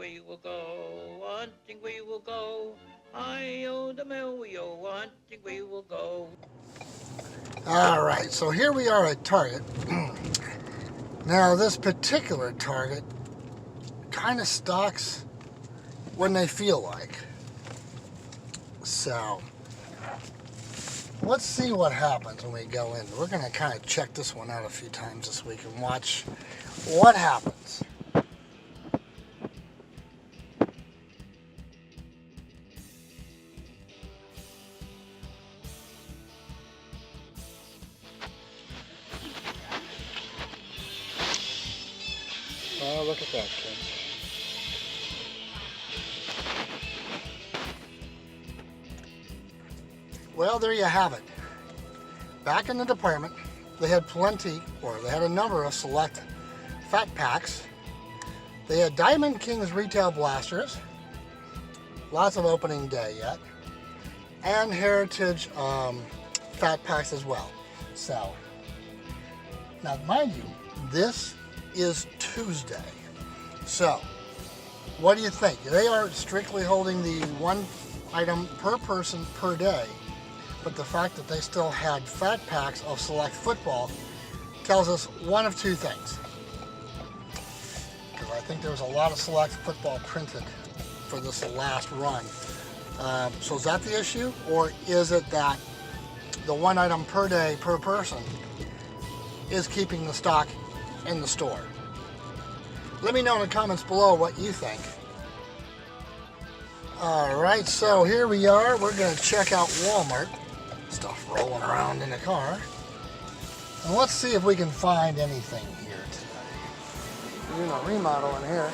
we will go, hunting we will go. I-O the mill, we-o, hunting we will go. All right, so here we are at Target. Now, this particular Target kind of stocks when they feel like. So, let's see what happens when we go in. We're going to kind of check this one out a few times this week and watch what happens. Oh, look at that, kids. Well, there you have it. Back in the department, they had a number of select fat packs. They had Diamond King's Retail Blasters, lots of opening day yet, and Heritage fat packs as well. So, now mind you, this is Tuesday. So, what do you think? They are strictly holding the one item per person per day, but the fact that they still had fat packs of select football tells us one of two things. Because I think there was a lot of select football printed for this last run. So is that the issue, or is it that the one item per day per person is keeping the stock in the store? Let me know in the comments below what you think. Alright, so here we are. We're going to check out Walmart. Stuff rolling around in the car. And let's see if we can find anything here today. We're doing a remodel in here.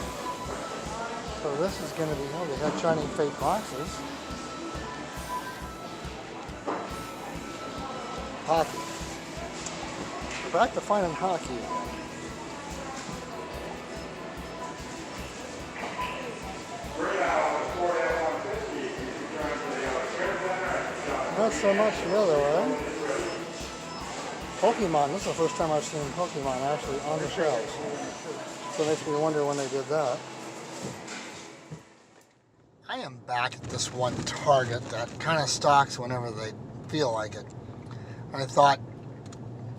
So this is going to be, oh, they got Shining Fate boxes. Hockey. We're back to finding hockey again. Not so much the other way. Pokemon, this is the first time I've seen Pokemon actually on the shelves. So it makes me wonder when they did that. I am back at this one Target that kind of stocks whenever they feel like it. And I thought,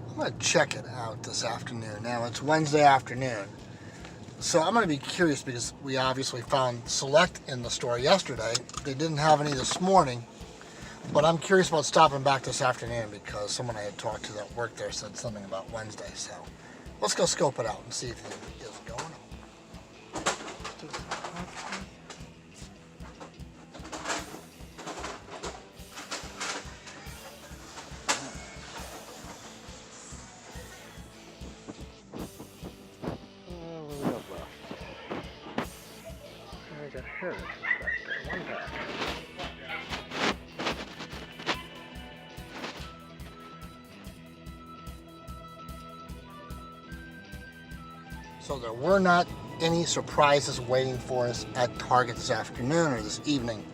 I'm going to check it out this afternoon. Now it's Wednesday afternoon. So I'm going to be curious because we obviously found Select in the store yesterday. They didn't have any this morning. But I'm curious about stopping back this afternoon because someone I had talked to that worked there said something about Wednesday. So let's go scope it out and see if anything is going on. What do we have left? I got Heritage back there. One pack. So there were not any surprises waiting for us at Target this afternoon or this evening.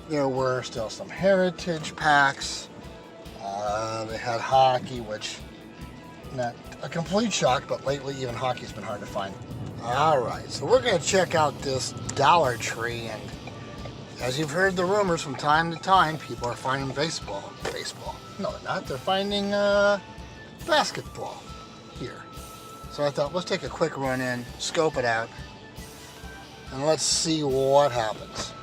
There were still some Heritage packs. They had hockey, which not a complete shock, but lately even hockey's been hard to find. Alright, so we're going to check out this Dollar Tree, and as you've heard the rumors from time to time, people are finding baseball. No, they're not. They're finding basketball here. So I thought, let's take a quick run in, scope it out, and let's see what happens.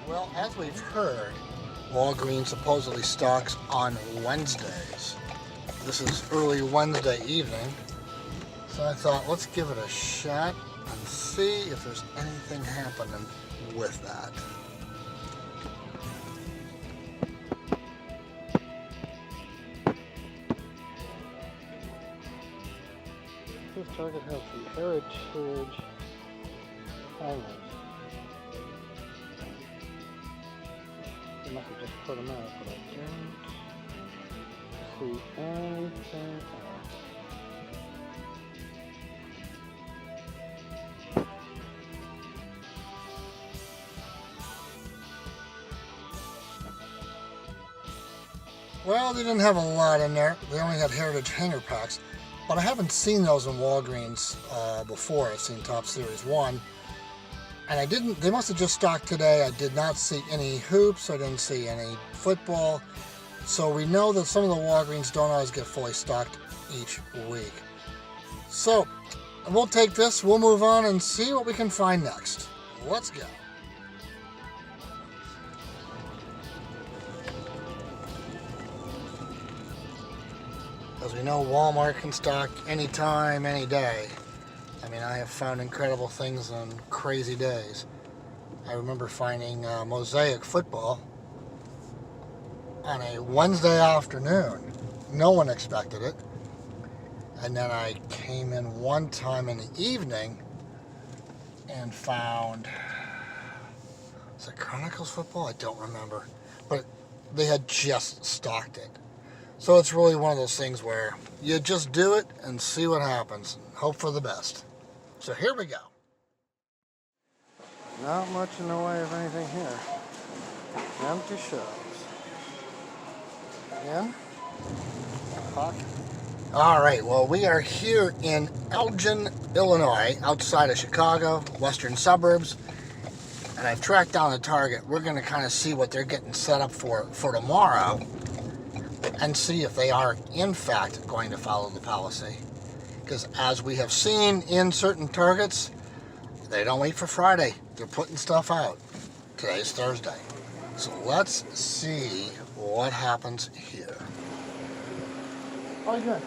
Well, as we've heard, Walgreens supposedly stocks on Wednesdays. This is early Wednesday evening, so I thought let's give it a shot and see if there's anything happening with that. This Target has the Heritage hangers. I must have just put them out, but I don't see anything else. Well, they didn't have a lot in there. They only had Heritage hanger packs. But I haven't seen those in Walgreens before. I've seen Top Series 1. And they must have just stocked today. I did not see any hoops. I didn't see any football. So we know that some of the Walgreens don't always get fully stocked each week. So we'll take this, we'll move on and see what we can find next. Let's go. As we know, Walmart can stock anytime, any day. I mean, I have found incredible things on crazy days. I remember finding Mosaic football on a Wednesday afternoon. No one expected it. And then I came in one time in the evening and found, was it Chronicles football? I don't remember. But they had just stocked it. So it's really one of those things where you just do it and see what happens. Hope for the best. So here we go. Not much in the way of anything here. Empty shelves. Again, pocket. All right, well, we are here in Elgin, Illinois, outside of Chicago, western suburbs. And I've tracked down the Target. We're going to kind of see what they're getting set up for tomorrow and see if they are, in fact, going to follow the policy. Because as we have seen in certain Targets, they don't wait for Friday. They're putting stuff out. Today's Thursday. So let's see what happens here. Oh, good.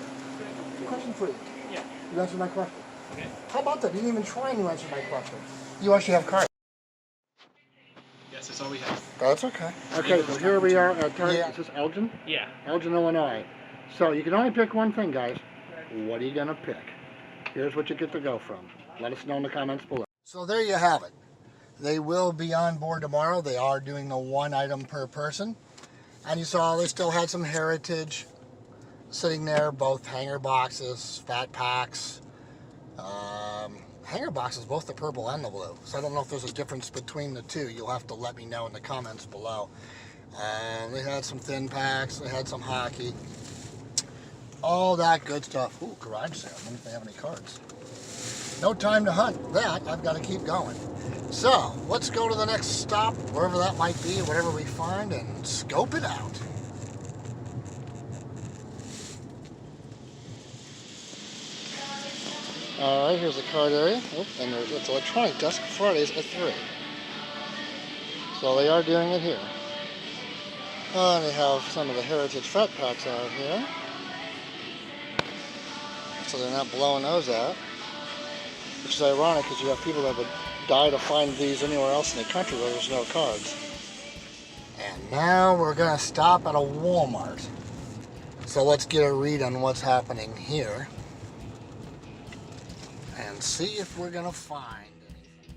Question for you. Yeah. You answered my question. Okay. How about that? You didn't even try and you answered my question. You actually have cards. Yes, that's all we have. That's okay. Okay, so here we are at Target. Yeah. Is this Elgin? Yeah. Elgin, Illinois. So you can only pick one thing, guys. What are you going to pick? Here's what you get to go from. Let us know in the comments below. So there you have it. They will be on board tomorrow. They are doing the one item per person. And you saw they still had some Heritage sitting there, both hanger boxes, fat packs. Hanger boxes, both the purple and the blue. So I don't know if there's a difference between the two. You'll have to let me know in the comments below. They had some thin packs. They had some hockey. All that good stuff. Ooh, garage sale. I wonder if they have any cards. No time to hunt that. I've got to keep going. So let's go to the next stop, wherever that might be, whatever we find, and scope it out. All right, here's the card area. Oh, and it's electronic desk Fridays at 3. So they are doing it here. They have some of the Heritage fat packs out here. So they're not blowing those out. Which is ironic because you have people that would die to find these anywhere else in the country where there's no cards. And now we're going to stop at a Walmart. So let's get a read on what's happening here. And see if we're going to find anything.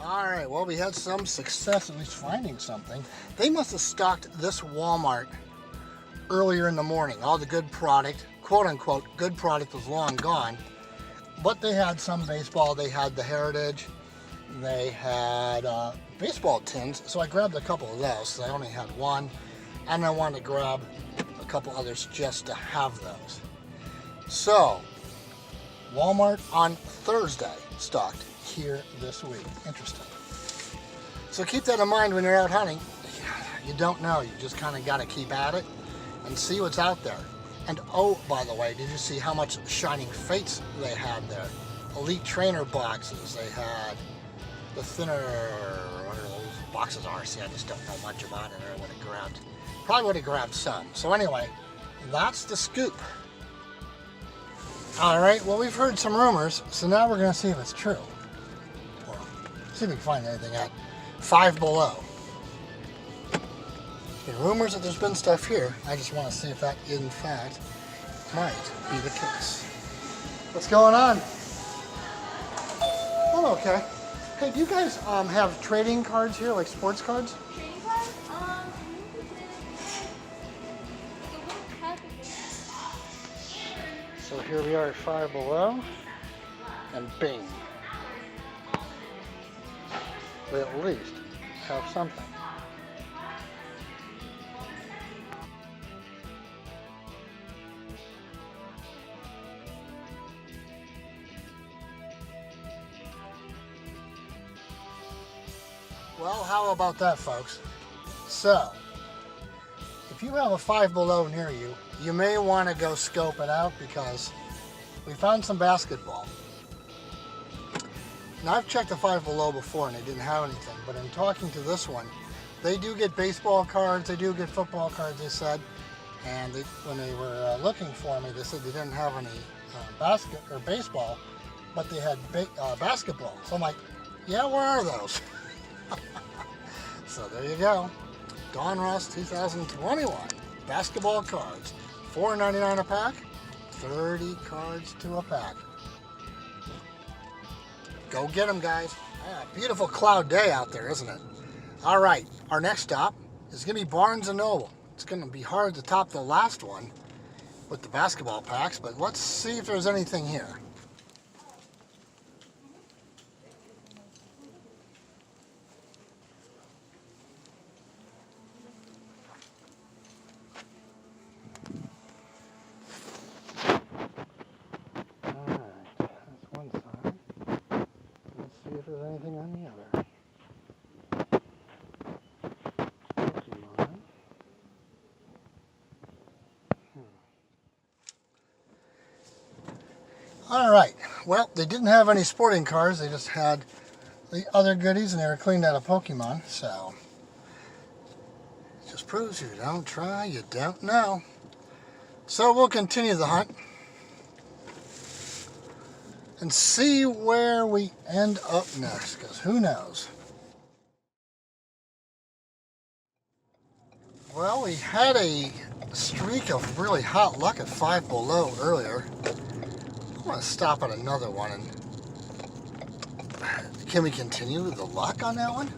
Alright, well, we had some success at least finding something. They must have stocked this Walmart earlier in the morning. All the good product, quote unquote, good product was long gone. But they had some baseball. They had the Heritage. They had baseball tins. So I grabbed a couple of those. So I only had one. And I wanted to grab a couple others just to have those. So, Walmart on Thursday stocked here this week. Interesting. So keep that in mind when you're out hunting. You don't know. You just kind of got to keep at it and see what's out there. And oh, by the way, did you see how much Shining Fates they had there? Elite Trainer boxes. They had the thinner, whatever those boxes are. See, I just don't know much about it. I would have grabbed, probably would have grabbed some. So anyway, that's the scoop. All right, well, we've heard some rumors, so now we're going to see if it's true. Or see if we can find anything at Five Below. The rumors that there's been stuff here, I just want to see if that, in fact, might be the case. What's going on? Oh, okay. Hey, do you guys have trading cards here, like sports cards? Trading cards? So here we are at Five Below, and bing. We at least have something. Well, how about that, folks? So, if you have a Five Below near you, you may want to go scope it out because we found some basketball. Now, I've checked the Five Below before and they didn't have anything, but in talking to this one, they do get baseball cards, they do get football cards, they said, and when they were looking for me, they said they didn't have any baseball, but they had basketball. So I'm like, yeah, where are those? So there you go. Don Ross 2021 basketball cards, $4.99 a pack, 30 cards to a pack. Go get them, guys. Yeah, beautiful cloud day out there, isn't it? All right, our next stop is going to be Barnes & Noble. It's going to be hard to top the last one with the basketball packs, but let's see if there's anything here. If there's anything on the other. Pokemon. Alright, well, they didn't have any sporting cards, they just had the other goodies and they were cleaned out of Pokemon, so it just proves you don't try, you don't know. So we'll continue the hunt and see where we end up next, because who knows? Well, we had a streak of really hot luck at Five Below earlier. I want to stop at another one. And can we continue the luck on that one?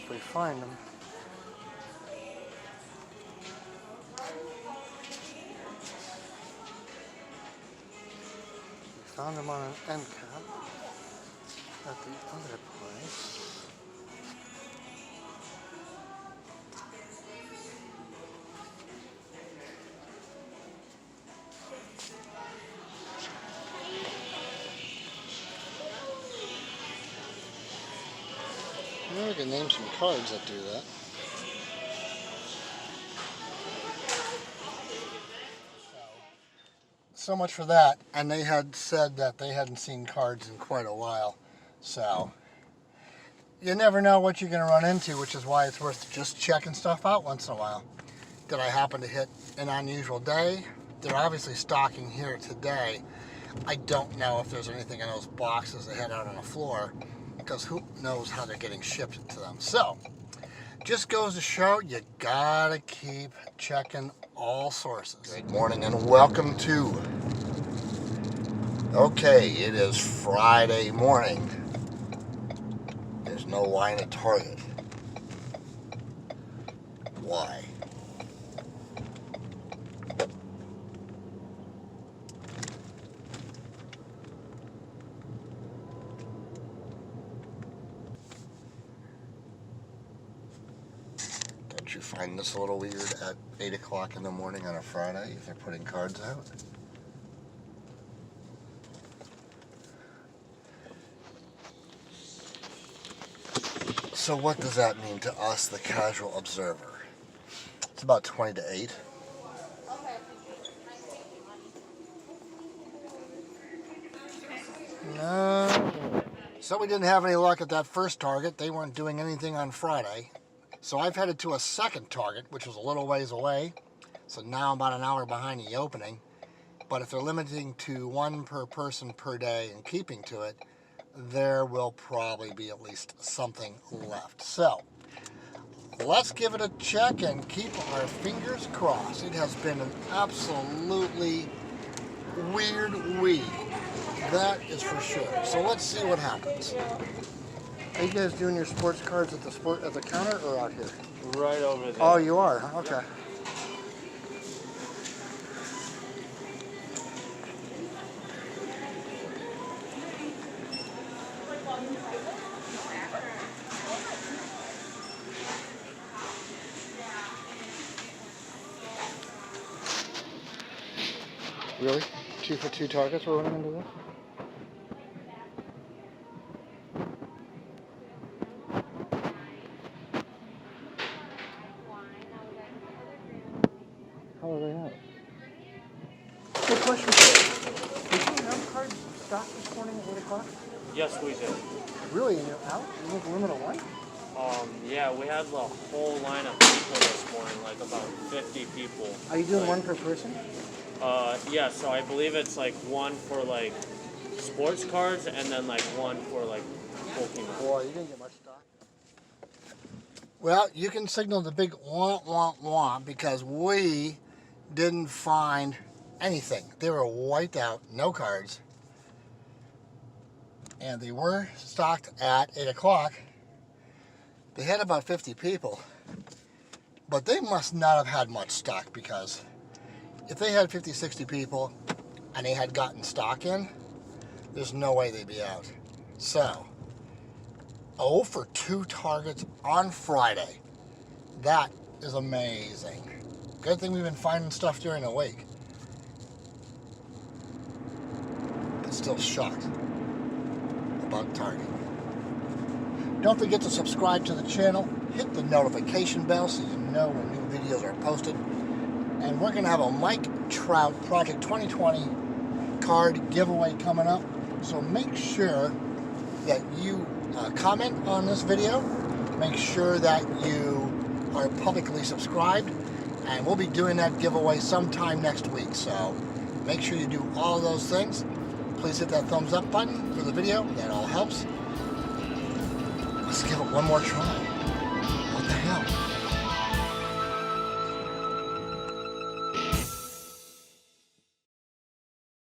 If we find them. We found them on an end cap at the other place. We can name some cards that do that. So much for that. And they had said that they hadn't seen cards in quite a while. So you never know what you're going to run into, which is why it's worth just checking stuff out once in a while. Did I happen to hit an unusual day? They're obviously stocking here today. I don't know if there's anything in those boxes they had out on the floor, because who knows how they're getting shipped to them. So, just goes to show you gotta keep checking all sources. Good morning and welcome to, okay, it is Friday morning. There's no line at Target. Why? You find this a little weird at 8 o'clock in the morning on a Friday if they're putting cards out? So what does that mean to us, the casual observer? It's about 20 to 8. No. So we didn't have any luck at that first Target. They weren't doing anything on Friday. So I've headed to a second Target, which was a little ways away. So now I'm about an hour behind the opening. But if they're limiting to one per person per day and keeping to it, there will probably be at least something left. So let's give it a check and keep our fingers crossed. It has been an absolutely weird week That is for sure. So let's see what happens. Are you guys doing your sports cards at the counter or out here? Right over there. Oh, you are? Okay. Really? 2 for 2 targets we're running into this? How are they out? Good question. Did you have cards stocked this morning at 8 o'clock? Yes, we did. Really? And you're out? You have a limit of one? Yeah, we had the whole line of people this morning, like about 50 people. Are you doing like, one per person? Yeah, so I believe it's like one for like sports cards and then like one for like Pokemon. Boy, you didn't get much stock. Well, you can signal the big wah, wah, wah because we didn't find anything. They were wiped out, no cards. And they were stocked at 8 o'clock. They had about 50 people. But they must not have had much stock because if they had 50, 60 people and they had gotten stock in, there's no way they'd be out. So, 0 for 2 targets on Friday. That is amazing. Good thing we've been finding stuff during the week. But still shocked about target. Don't forget to subscribe to the channel. Hit the notification bell so you know when new videos are posted. And we're going to have a Mike Trout Project 2020 card giveaway coming up. So make sure that you comment on this video. Make sure that you are publicly subscribed. And we'll be doing that giveaway sometime next week. So make sure you do all of those things. Please hit that thumbs up button for the video. That all helps. Let's give it one more try. What the hell?